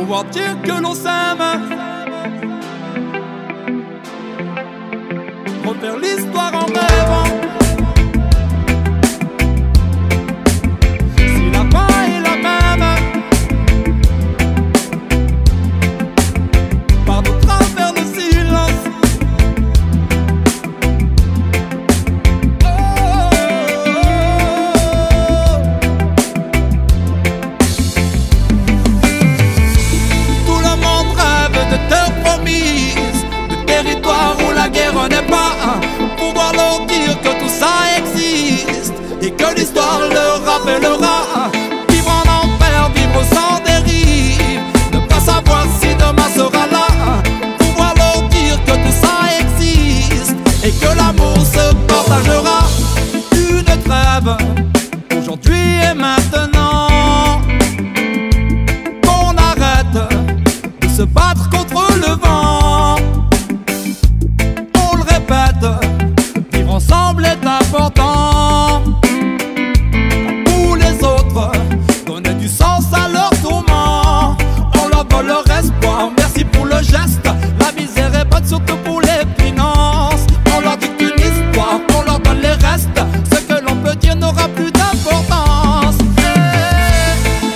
pouvoir dire que l'on s'aime, refaire l'histoire en rêvant. Si la fin est la même, pardon à travers le silence. Tout le monde rêve de terre promise, de territoire où la guerre n'est pas, pouvoir leur dire que tout ça existe et que l'histoire leur rappellera. Vivre en enfer, vivre sans dérive, ne pas savoir si demain sera là, pouvoir leur dire que tout ça existe et que l'amour se partagera. Une trêve, aujourd'hui et maintenant, qu'on arrête de se battre contre le vent. On le répète, vivre ensemble est important. Pour les autres, donner du sens à leur tourment. On leur vole leur espoir, merci pour le geste. La misère est bonne surtout pour les finances. On leur dit qu'une histoire, on leur donne les restes. Ce que l'on peut dire n'aura plus d'importance.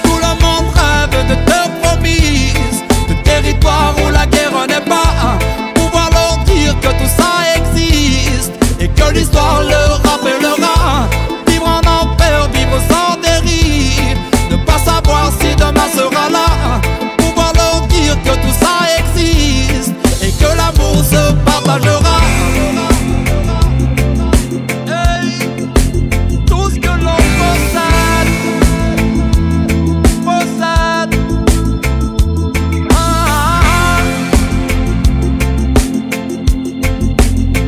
Tout le monde rêve de terre promise, de territoire où la guerre n'est pas, pouvoir leur dire que tout ça existe et que l'histoire leur rappellera. Vivre en enfer, vivre sans dérive, ne pas savoir si demain sera là, pouvoir leur dire que tout ça existe et que l'amour se partagera. Hey, tout ce que l'on possède,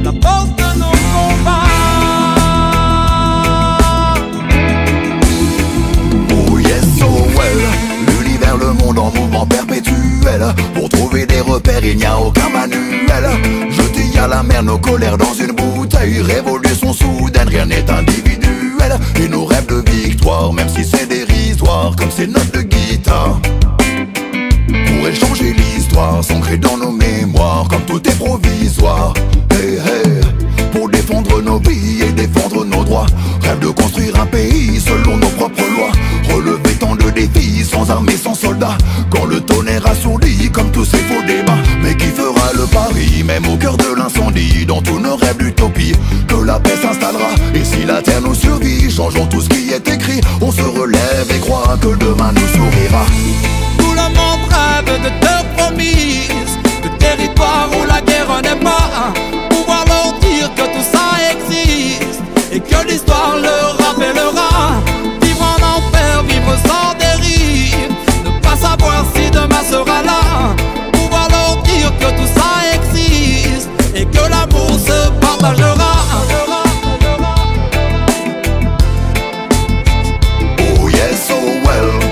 la force de nos combats. Oh yes, so well. L'univers, le monde en mouvement perpétuel. Pour trouver des repères, il n'y a aucun manuel. Jeter à la mer nos colères dans une bouteille. Révolution soudaine, rien n'est individuel. Et nos rêves de victoire, même si c'est dérisoire, comme ces notes de guitare, pourraient changer l'histoire, s'ancrer dans nos mémoires, comme tout est provisoire. Hey, hey. Pour défendre nos vies et défendre nos droits, rêve de construire un pays selon nos propres lois. Relever tant de défis, sans armée, sans soldats, quand le tonnerre assourdit comme tous ces faux débats. Mais qui fera le pari, même au cœur de l'incendie, dans tous nos rêves d'utopie, que la paix s'installera. Et si la terre nous survit, changeons tout ce qui est écrit. On se relève et croit que demain nous sourira. Tout le monde rêve de terre promise, de territoire où la guerre n'est pas, pouvoir leur dire que tout ça existe et que l'histoire leur rappellera. Vivre en enfer, vivre sans dérive, ne pas savoir si demain sera là, pouvoir leur dire que tout ça existe et que l'amour se partagera. Oh yes, so well.